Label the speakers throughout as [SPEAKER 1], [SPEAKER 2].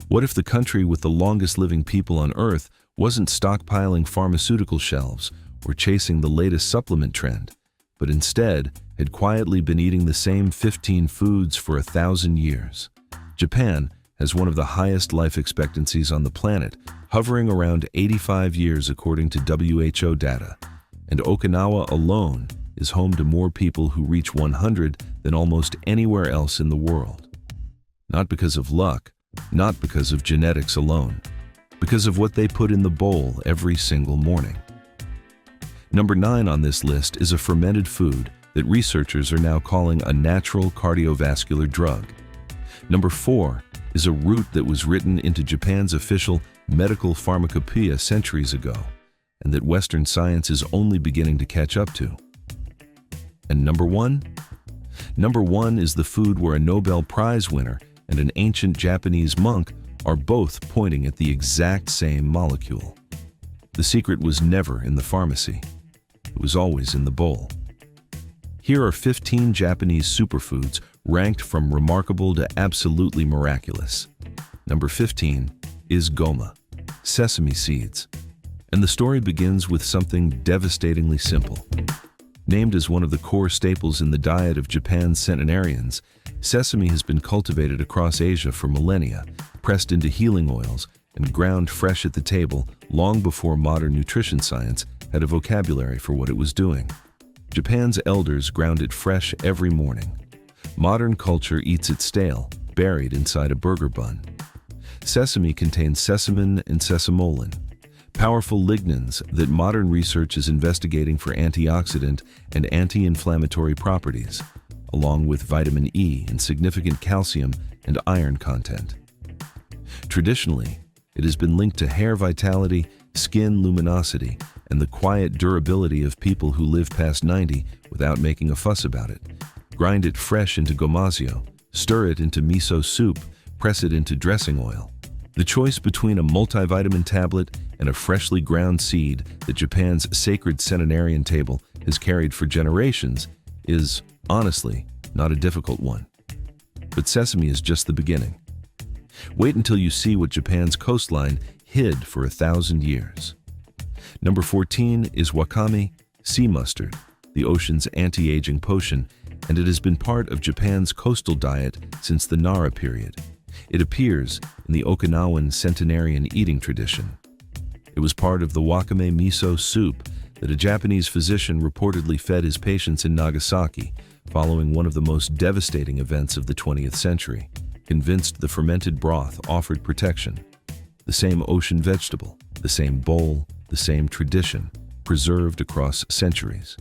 [SPEAKER 1] What if the country with the longest living people on Earth wasn't stockpiling pharmaceutical shelves or chasing the latest supplement trend, but instead had quietly been eating the same 15 foods for 1,000 years? Japan has one of the highest life expectancies on the planet, hovering around 85 years according to WHO data, and Okinawa alone is home to more people who reach 100 than almost anywhere else in the world. Not because of luck, not because of genetics alone, because of what they put in the bowl every single morning. Number 9 on this list is a fermented food that researchers are now calling a natural cardiovascular drug. Number 4 is a root that was written into Japan's official medical pharmacopoeia centuries ago, and that Western science is only beginning to catch up to. And number 1? Number 1 is the food where a Nobel Prize winner and an ancient Japanese monk are both pointing at the exact same molecule. The secret was never in the pharmacy. It was always in the bowl. Here are 15 Japanese superfoods ranked from remarkable to absolutely miraculous. Number 15 is goma, sesame seeds. And the story begins with something devastatingly simple. Named as one of the core staples in the diet of Japan's centenarians, sesame has been cultivated across Asia for millennia, pressed into healing oils, and ground fresh at the table long before modern nutrition science had a vocabulary for what it was doing. Japan's elders ground it fresh every morning. Modern culture eats it stale, buried inside a burger bun. Sesame contains sesamin and sesamolin, powerful lignans that modern research is investigating for antioxidant and anti-inflammatory properties, along with vitamin E and significant calcium and iron content. Traditionally, it has been linked to hair vitality, skin luminosity, and the quiet durability of people who live past 90 without making a fuss about it. Grind it fresh into gomasio, stir it into miso soup, press it into dressing oil. The choice between a multivitamin tablet and a freshly ground seed that Japan's sacred centenarian table has carried for generations is, honestly, not a difficult one. But sesame is just the beginning. Wait until you see what Japan's coastline hid for 1,000 years. Number 14 is wakame, sea mustard, the ocean's anti-aging potion, and it has been part of Japan's coastal diet since the Nara period. It appears in the Okinawan centenarian eating tradition. It was part of the Wakame miso soup that a Japanese physician reportedly fed his patients in Nagasaki following one of the most devastating events of the 20th century, convinced the fermented broth offered protection. The same ocean vegetable, the same bowl, the same tradition, preserved across centuries.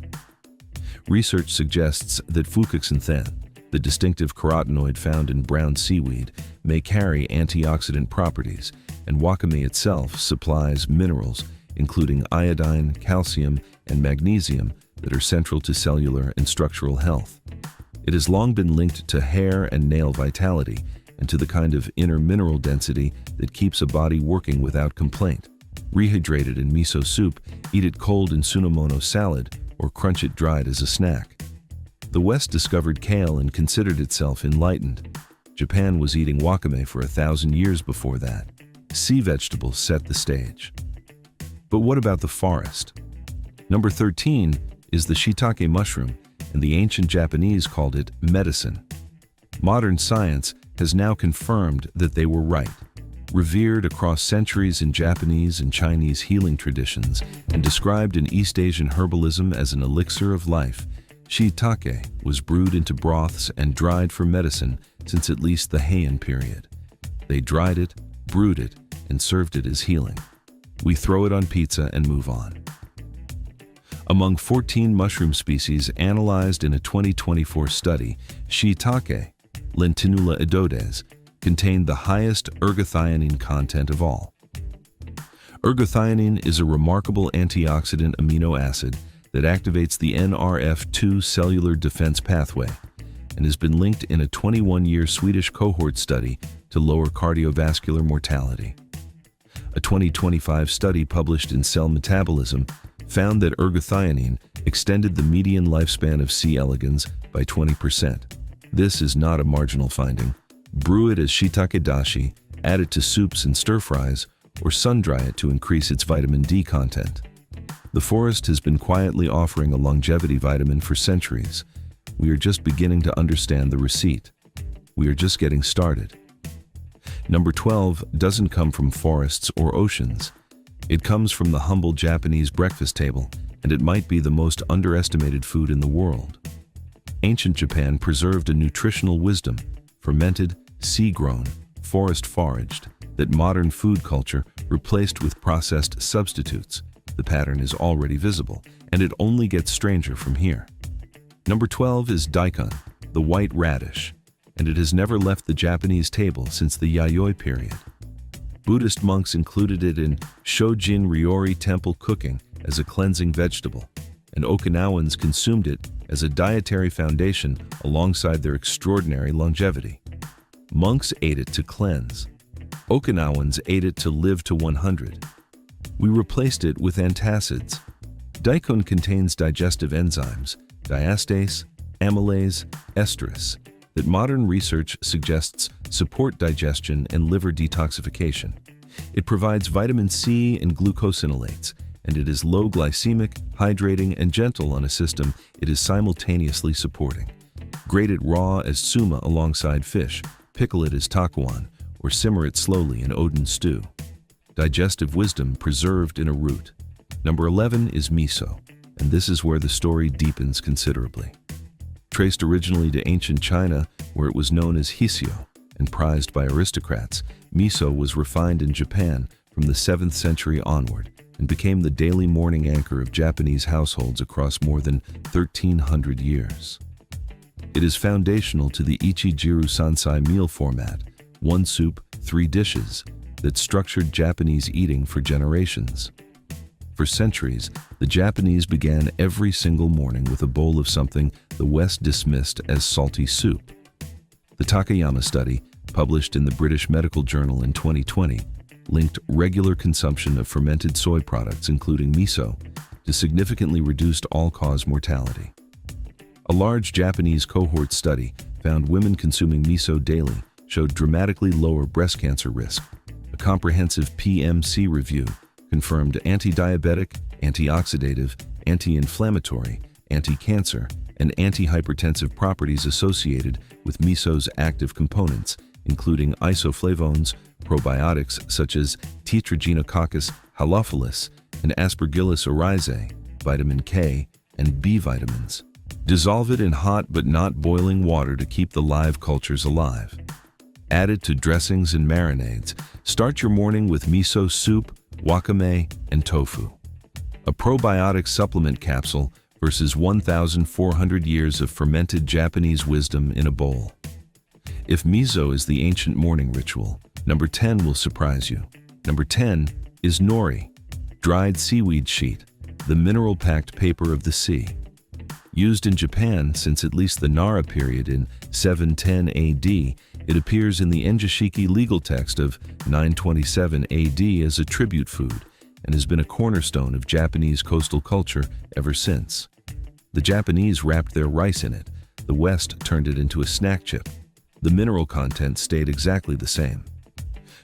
[SPEAKER 1] Research suggests that fukoxanthin, the distinctive carotenoid found in brown seaweed, may carry antioxidant properties, and wakame itself supplies minerals, including iodine, calcium, and magnesium that are central to cellular and structural health. It has long been linked to hair and nail vitality and to the kind of inner mineral density that keeps a body working without complaint. Rehydrated in miso soup, eat it cold in sunomono salad, or crunch it dried as a snack. The West discovered kale and considered itself enlightened. Japan was eating wakame for 1,000 years before that. Sea vegetables set the stage. But what about the forest? Number 13 is the shiitake mushroom, and the ancient Japanese called it medicine. Modern science has now confirmed that they were right. Revered across centuries in Japanese and Chinese healing traditions and described in East Asian herbalism as an elixir of life, shiitake was brewed into broths and dried for medicine since at least the Heian period. They dried it, brewed it, and served it as healing. We throw it on pizza and move on. Among 14 mushroom species analyzed in a 2024 study, shiitake, Lentinula edodes, contained the highest ergothioneine content of all. Ergothioneine is a remarkable antioxidant amino acid that activates the NRF2 cellular defense pathway and has been linked in a 21-year Swedish cohort study to lower cardiovascular mortality. A 2025 study published in Cell Metabolism found that ergothioneine extended the median lifespan of C. elegans by 20%. This is not a marginal finding. Brew it as shiitake dashi, add it to soups and stir-fries, or sun-dry it to increase its vitamin D content. The forest has been quietly offering a longevity vitamin for centuries. We are just beginning to understand the receipt. We are just getting started. Number 12 doesn't come from forests or oceans. It comes from the humble Japanese breakfast table, and it might be the most underestimated food in the world. Ancient Japan preserved a nutritional wisdom, fermented, sea-grown, forest-foraged, that modern food culture replaced with processed substitutes. The pattern is already visible, and it only gets stranger from here. Number 12 is Daikon, the white radish, and it has never left the Japanese table since the Yayoi period. Buddhist monks included it in Shojin Ryori temple cooking as a cleansing vegetable, and Okinawans consumed it as a dietary foundation alongside their extraordinary longevity. Monks ate it to cleanse. Okinawans ate it to live to 100. We replaced it with antacids. Daikon contains digestive enzymes, diastase, amylase, esterase, that modern research suggests support digestion and liver detoxification. It provides vitamin C and glucosinolates, and it is low glycemic, hydrating, and gentle on a system it is simultaneously supporting. Grate it raw as suma alongside fish, pickle it as takuan, or simmer it slowly in Odin stew. Digestive wisdom preserved in a root. Number 11 is miso, and this is where the story deepens considerably. Traced originally to ancient China, where it was known as Hisio and prized by aristocrats, miso was refined in Japan from the 7th century onward and became the daily morning anchor of Japanese households across more than 1,300 years. It is foundational to the Ichijiru Sansai meal format, one soup, three dishes, that structured Japanese eating for generations. For centuries, the Japanese began every single morning with a bowl of something the West dismissed as salty soup. The Takayama study, published in the British Medical Journal in 2020, linked regular consumption of fermented soy products, including miso, to significantly reduced all-cause mortality. A large Japanese cohort study found women consuming miso daily showed dramatically lower breast cancer risk. A comprehensive PMC review confirmed anti-diabetic, antioxidative, anti-inflammatory, anti-cancer, and anti-hypertensive properties associated with miso's active components, including isoflavones, probiotics such as Tetragenococcus halophilus and Aspergillus oryzae, vitamin K, and B vitamins. Dissolve it in hot but not boiling water to keep the live cultures alive. Add it to dressings and marinades. Start your morning with miso soup, wakame, and tofu. A probiotic supplement capsule versus 1,400 years of fermented Japanese wisdom in a bowl. If miso is the ancient morning ritual, number 10 will surprise you. Number 10 is nori, dried seaweed sheet, the mineral-packed paper of the sea. Used in Japan since at least the Nara period in 710 AD, it appears in the Enjishiki legal text of 927 AD as a tribute food and has been a cornerstone of Japanese coastal culture ever since. The Japanese wrapped their rice in it. The West turned it into a snack chip. The mineral content stayed exactly the same.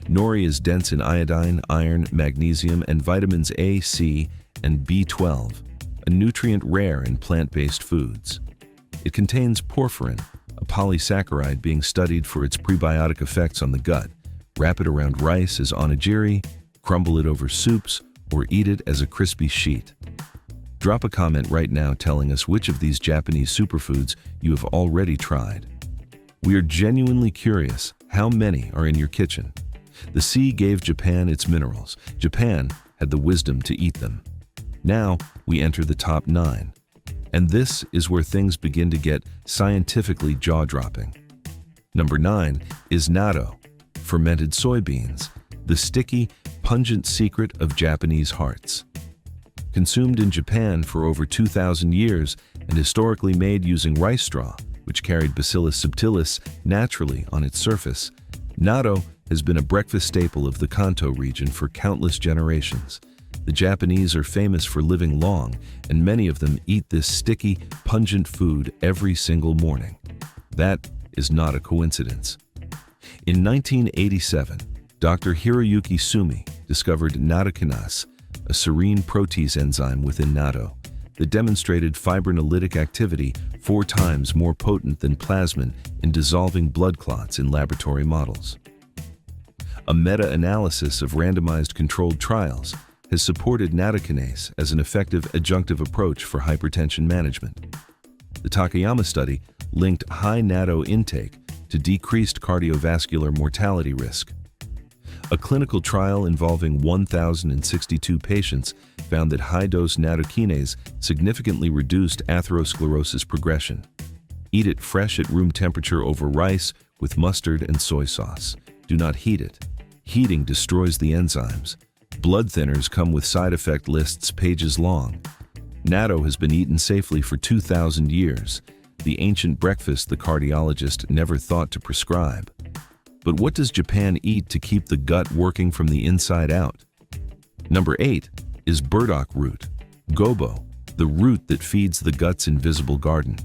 [SPEAKER 1] Nori is dense in iodine, iron, magnesium, and vitamins A, C, and B12, a nutrient rare in plant-based foods. It contains porphyrin, a polysaccharide being studied for its prebiotic effects on the gut. Wrap it around rice as onigiri, crumble it over soups, or eat it as a crispy sheet. Drop a comment right now telling us which of these Japanese superfoods you have already tried. We are genuinely curious how many are in your kitchen. The sea gave Japan its minerals. Japan had the wisdom to eat them. Now we enter the top 9. And this is where things begin to get scientifically jaw-dropping. Number 9 is natto, fermented soybeans, the sticky, pungent secret of Japanese hearts. Consumed in Japan for over 2,000 years and historically made using rice straw, which carried Bacillus subtilis naturally on its surface, natto has been a breakfast staple of the Kanto region for countless generations. The Japanese are famous for living long, and many of them eat this sticky, pungent food every single morning. That is not a coincidence. In 1987, Dr. Hiroyuki Sumi discovered nattokinase, a serine protease enzyme within natto that demonstrated fibrinolytic activity 4 times more potent than plasmin in dissolving blood clots in laboratory models. A meta-analysis of randomized controlled trials has supported nattokinase as an effective adjunctive approach for hypertension management. The Takayama study linked high natto intake to decreased cardiovascular mortality risk. A clinical trial involving 1,062 patients found that high-dose nattokinase significantly reduced atherosclerosis progression. Eat it fresh at room temperature over rice with mustard and soy sauce. Do not heat it. Heating destroys the enzymes. Blood thinners come with side effect lists pages long. Natto has been eaten safely for 2,000 years, the ancient breakfast the cardiologist never thought to prescribe. But what does Japan eat to keep the gut working from the inside out? Number 8 is burdock root, gobo, the root that feeds the gut's invisible garden.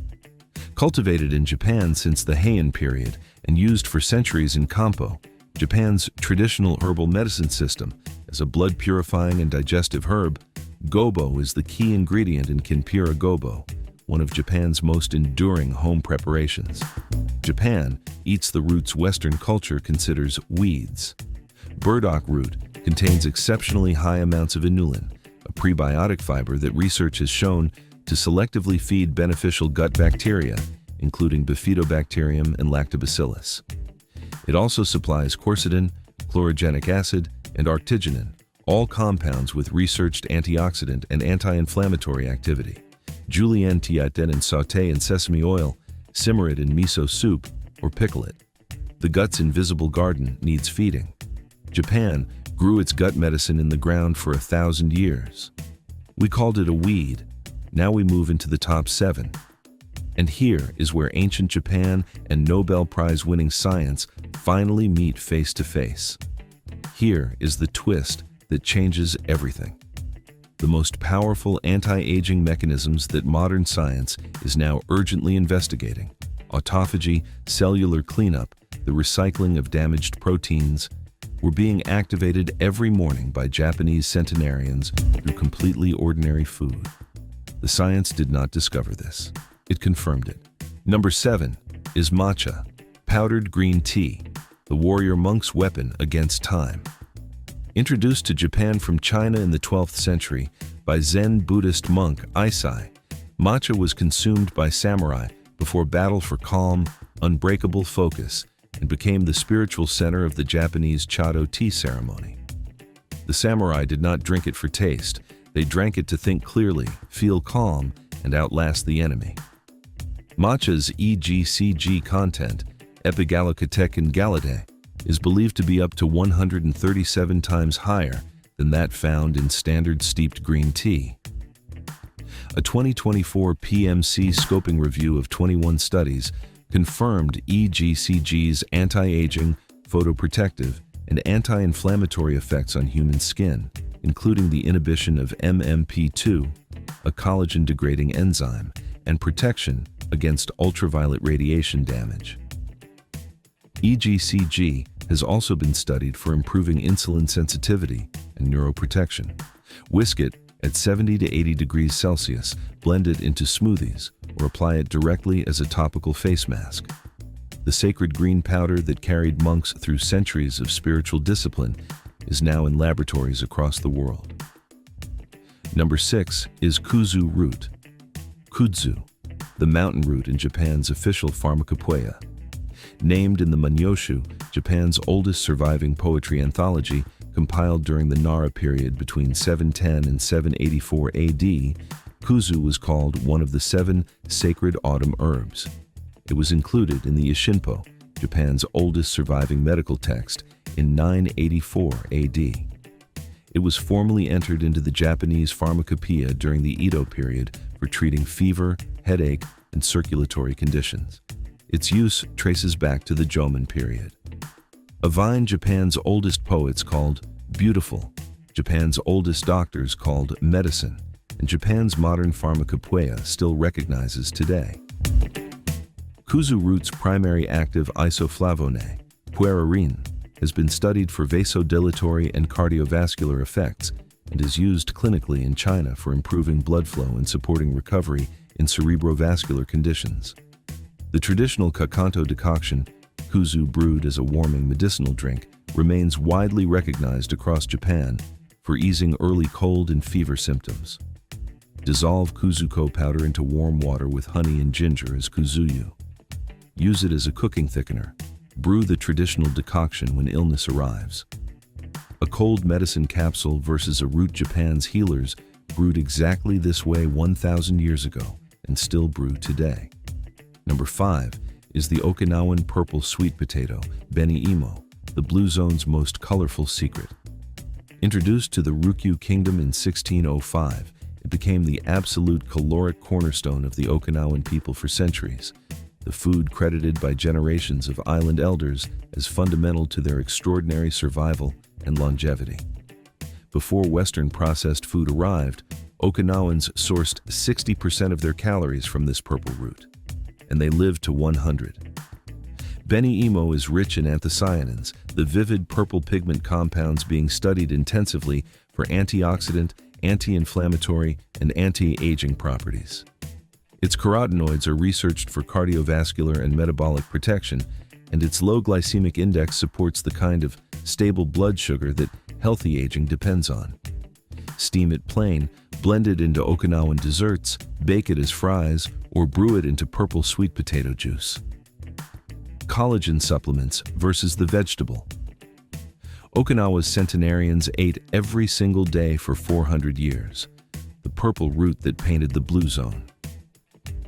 [SPEAKER 1] Cultivated in Japan since the Heian period and used for centuries in Kombu, Japan's traditional herbal medicine system, as a blood-purifying and digestive herb, gobo is the key ingredient in kinpira gobo, one of Japan's most enduring home preparations. Japan eats the roots Western culture considers weeds. Burdock root contains exceptionally high amounts of inulin, a prebiotic fiber that research has shown to selectively feed beneficial gut bacteria, including Bifidobacterium and Lactobacillus. It also supplies quercetin, chlorogenic acid, and artigenin, all compounds with researched antioxidant and anti-inflammatory activity. Julienne tiaiten and sauté in sesame oil, simmer it in miso soup, or pickle it. The gut's invisible garden needs feeding. Japan grew its gut medicine in the ground for 1,000 years. We called it a weed. Now we move into the top 7. And here is where ancient Japan and Nobel Prize-winning science finally meet face to face. Here is the twist that changes everything. The most powerful anti-aging mechanisms that modern science is now urgently investigating: autophagy, cellular cleanup, the recycling of damaged proteins, were being activated every morning by Japanese centenarians through completely ordinary food. The science did not discover this. It confirmed it. Number 7 is matcha, powdered green tea, the warrior monk's weapon against time. Introduced to Japan from China in the 12th century by Zen Buddhist monk Isai, matcha was consumed by samurai before battle for calm, unbreakable focus and became the spiritual center of the Japanese Chado tea ceremony. The samurai did not drink it for taste. They drank it to think clearly, feel calm, and outlast the enemy. Matcha's EGCG content, epigallocatechin gallade, is believed to be up to 137 times higher than that found in standard steeped green tea. A 2024 PMC scoping review of 21 studies confirmed EGCG's anti-aging, photoprotective, and anti-inflammatory effects on human skin, including the inhibition of MMP2, a collagen-degrading enzyme, and protection against ultraviolet radiation damage. EGCG has also been studied for improving insulin sensitivity and neuroprotection. Whisk it at 70 to 80 degrees Celsius, blend it into smoothies, or apply it directly as a topical face mask. The sacred green powder that carried monks through centuries of spiritual discipline is now in laboratories across the world. Number 6 is Kuzu root. Kuzu, the mountain root in Japan's official pharmacopoeia. Named in the Manyoshu, Japan's oldest surviving poetry anthology, compiled during the Nara period between 710 and 784 AD, Kuzu was called one of the 7 sacred autumn herbs. It was included in the Ishinpo, Japan's oldest surviving medical text, in 984 AD. It was formally entered into the Japanese pharmacopoeia during the Edo period for treating fever, headache, and circulatory conditions. Its use traces back to the Jomon period. A vine Japan's oldest poets called beautiful, Japan's oldest doctors called medicine, and Japan's modern pharmacopoeia still recognizes today. Kuzu root's primary active isoflavone, puerarine, has been studied for vasodilatory and cardiovascular effects and is used clinically in China for improving blood flow and supporting recovery in cerebrovascular conditions. The traditional Kakanto decoction, Kuzu brewed as a warming medicinal drink, remains widely recognized across Japan for easing early cold and fever symptoms. Dissolve Kuzuko powder into warm water with honey and ginger as kuzuyu. Use it as a cooking thickener. Brew the traditional decoction when illness arrives. A cold medicine capsule versus a root. Japan's healers brewed exactly this way 1,000 years ago and still brew today. Number 5 is the Okinawan purple sweet potato, beni imo, the Blue Zone's most colorful secret. Introduced to the Ryukyu Kingdom in 1605, it became the absolute caloric cornerstone of the Okinawan people for centuries, the food credited by generations of island elders as fundamental to their extraordinary survival and longevity. Before Western processed food arrived, Okinawans sourced 60% of their calories from this purple root, and they lived to 100. Beni imo is rich in anthocyanins, the vivid purple pigment compounds being studied intensively for antioxidant, anti-inflammatory, and anti-aging properties. Its carotenoids are researched for cardiovascular and metabolic protection, and its low glycemic index supports the kind of stable blood sugar that healthy aging depends on. Steam it plain, blend it into Okinawan desserts, bake it as fries, or brew it into purple sweet potato juice. Collagen supplements versus the vegetable. Okinawa's centenarians ate every single day for 400 years, the purple root that painted the Blue Zone.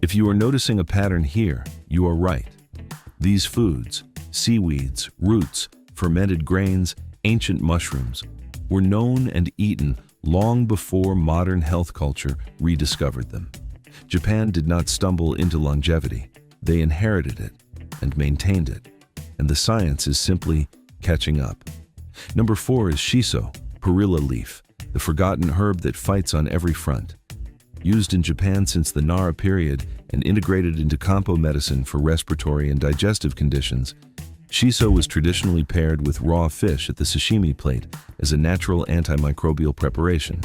[SPEAKER 1] If you are noticing a pattern here, you are right. These foods, seaweeds, roots, fermented grains, ancient mushrooms, were known and eaten long before modern health culture rediscovered them. Japan did not stumble into longevity, they inherited it and maintained it, and the science is simply catching up. Number 4 is Shiso, perilla leaf, the forgotten herb that fights on every front. Used in Japan since the Nara period and integrated into Kombu medicine for respiratory and digestive conditions, Shiso was traditionally paired with raw fish at the sashimi plate as a natural antimicrobial preparation.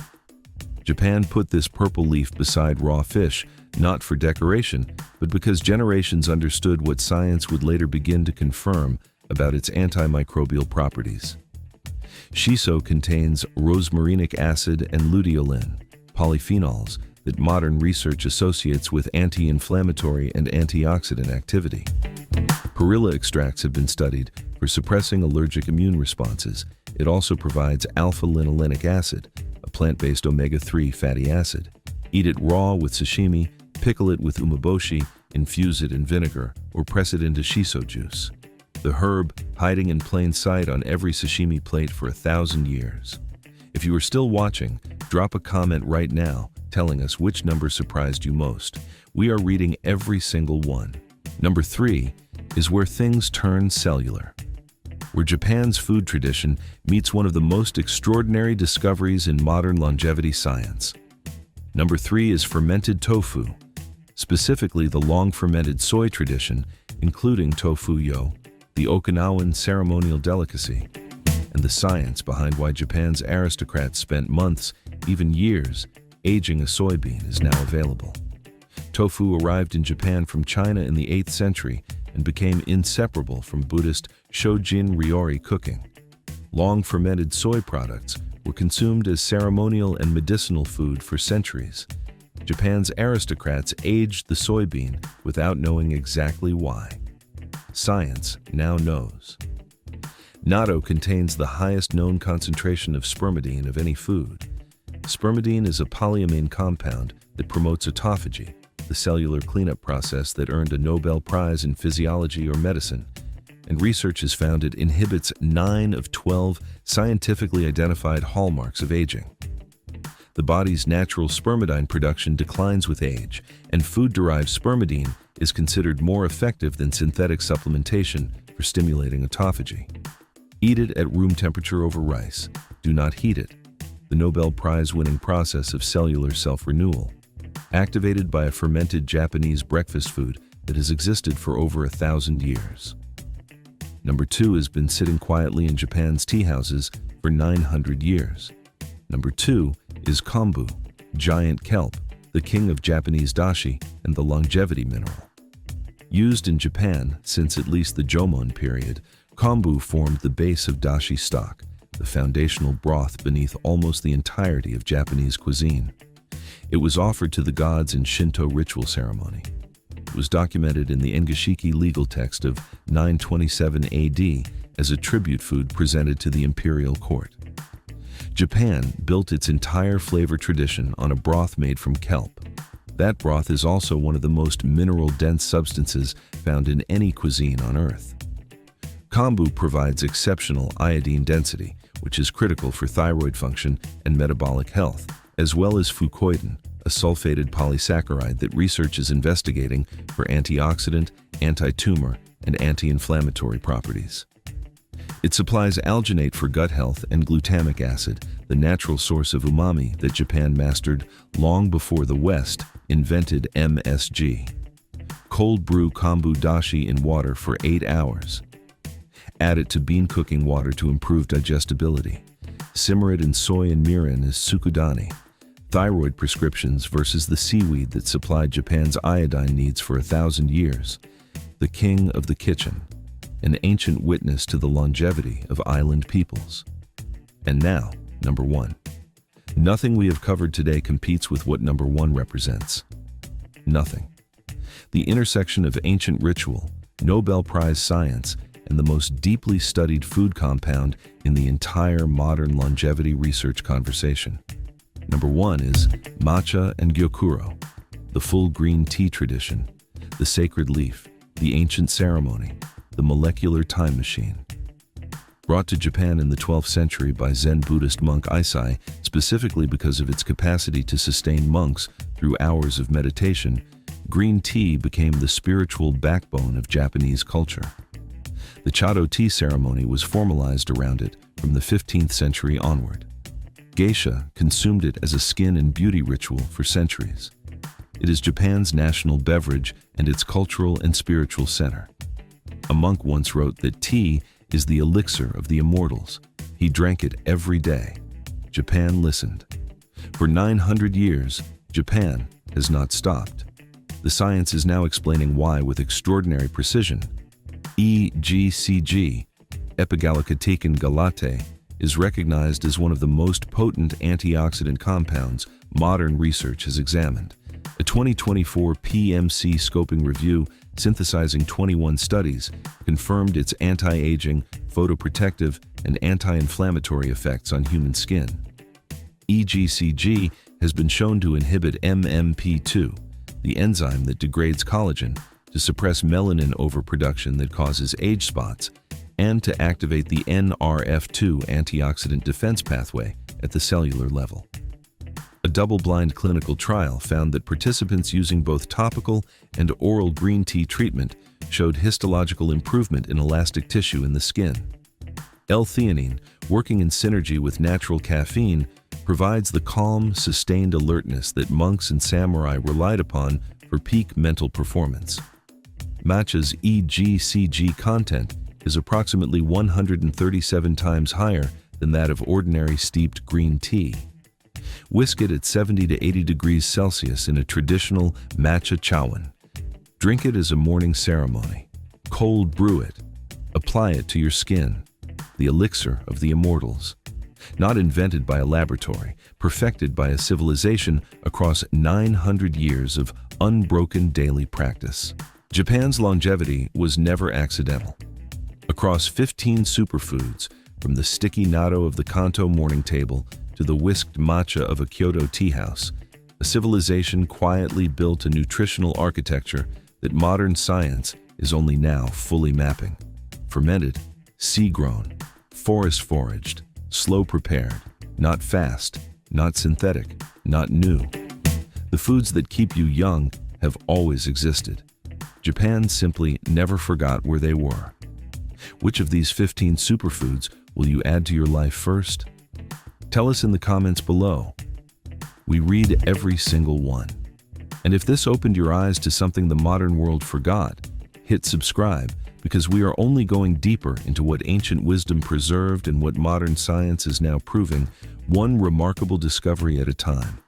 [SPEAKER 1] Japan put this purple leaf beside raw fish, not for decoration, but because generations understood what science would later begin to confirm about its antimicrobial properties. Shiso contains rosmarinic acid and luteolin, polyphenols, that modern research associates with anti-inflammatory and antioxidant activity. Perilla extracts have been studied for suppressing allergic immune responses. It also provides alpha-linolenic acid, a plant-based omega-3 fatty acid. Eat it raw with sashimi, pickle it with umeboshi, infuse it in vinegar, or press it into shiso juice. The herb hiding in plain sight on every sashimi plate for 1,000 years. If you are still watching, drop a comment right now telling us which number surprised you most. We are reading every single one. Number 3 is where things turn cellular, where Japan's food tradition meets one of the most extraordinary discoveries in modern longevity science. Number 3 is fermented tofu, specifically the long-fermented soy tradition, including tofu-yo, the Okinawan ceremonial delicacy, and the science behind why Japan's aristocrats spent months, even years, aging a soybean is now available. Tofu arrived in Japan from China in the 8th century and became inseparable from Buddhist Shojin Ryori cooking. Long-fermented soy products were consumed as ceremonial and medicinal food for centuries. Japan's aristocrats aged the soybean without knowing exactly why. Science now knows. Natto contains the highest known concentration of spermidine of any food. Spermidine is a polyamine compound that promotes autophagy, the cellular cleanup process that earned a Nobel Prize in physiology or medicine, and research has found it inhibits 9 of 12 scientifically identified hallmarks of aging. The body's natural spermidine production declines with age, and food-derived spermidine is considered more effective than synthetic supplementation for stimulating autophagy. Eat it at room temperature over rice. Do not heat it. The Nobel Prize-winning process of cellular self-renewal, activated by a fermented Japanese breakfast food that has existed for over 1,000 years. Number 2 has been sitting quietly in Japan's tea houses for 900 years. Number 2 is Kombu, giant kelp, the king of Japanese dashi and the longevity mineral. Used in Japan since at least the Jomon period, kombu formed the base of dashi stock, the foundational broth beneath almost the entirety of Japanese cuisine. It was offered to the gods in Shinto ritual ceremony. It was documented in the Engishiki legal text of 927 AD as a tribute food presented to the imperial court. Japan built its entire flavor tradition on a broth made from kelp. That broth is also one of the most mineral-dense substances found in any cuisine on Earth. Kombu provides exceptional iodine density, which is critical for thyroid function and metabolic health, as well as fucoidan, a sulfated polysaccharide that research is investigating for antioxidant, anti-tumor, and anti-inflammatory properties. It supplies alginate for gut health and glutamic acid, the natural source of umami that Japan mastered long before the West invented MSG. Cold brew kombu dashi in water for 8 hours. Add it to bean cooking water to improve digestibility. Simmer it in soy and mirin as tsukudani. Thyroid prescriptions versus the seaweed that supplied Japan's iodine needs for 1,000 years. The king of the kitchen, an ancient witness to the longevity of island peoples. And now, number 1. Nothing we have covered today competes with what number 1 represents. Nothing. The intersection of ancient ritual, Nobel Prize science, and the most deeply studied food compound in the entire modern longevity research conversation. Number 1 is Matcha and Gyokuro, the full green tea tradition, the sacred leaf, the ancient ceremony, the molecular time machine. Brought to Japan in the 12th century by Zen Buddhist monk Isai, specifically because of its capacity to sustain monks through hours of meditation, green tea became the spiritual backbone of Japanese culture. The Chado tea ceremony was formalized around it from the 15th century onward. Geisha consumed it as a skin and beauty ritual for centuries. It is Japan's national beverage and its cultural and spiritual center. A monk once wrote that tea is the elixir of the immortals. He drank it every day. Japan listened. For 900 years, Japan has not stopped. The science is now explaining why with extraordinary precision. EGCG, epigallocatechin galate, is recognized as one of the most potent antioxidant compounds modern research has examined. A 2024 PMC scoping review synthesizing 21 studies confirmed its anti-aging, photoprotective, and anti-inflammatory effects on human skin. EGCG has been shown to inhibit MMP2, the enzyme that degrades collagen, to suppress melanin overproduction that causes age spots, and to activate the NRF2 antioxidant defense pathway at the cellular level. A double-blind clinical trial found that participants using both topical and oral green tea treatment showed histological improvement in elastic tissue in the skin. L-theanine, working in synergy with natural caffeine, provides the calm, sustained alertness that monks and samurai relied upon for peak mental performance. Matcha's EGCG content is approximately 137 times higher than that of ordinary steeped green tea. Whisk it at 70 to 80 degrees Celsius in a traditional matcha chawan. Drink it as a morning ceremony. Cold brew it. Apply it to your skin. The elixir of the immortals. Not invented by a laboratory, perfected by a civilization across 900 years of unbroken daily practice. Japan's longevity was never accidental. Across 15 superfoods, from the sticky natto of the Kanto morning table to the whisked matcha of a Kyoto tea house, a civilization quietly built a nutritional architecture that modern science is only now fully mapping. Fermented, sea-grown, forest-foraged, slow-prepared, not fast, not synthetic, not new. The foods that keep you young have always existed. Japan simply never forgot where they were. Which of these 15 superfoods will you add to your life first? Tell us in the comments below. We read every single one. And if this opened your eyes to something the modern world forgot, hit subscribe, because we are only going deeper into what ancient wisdom preserved and what modern science is now proving, one remarkable discovery at a time.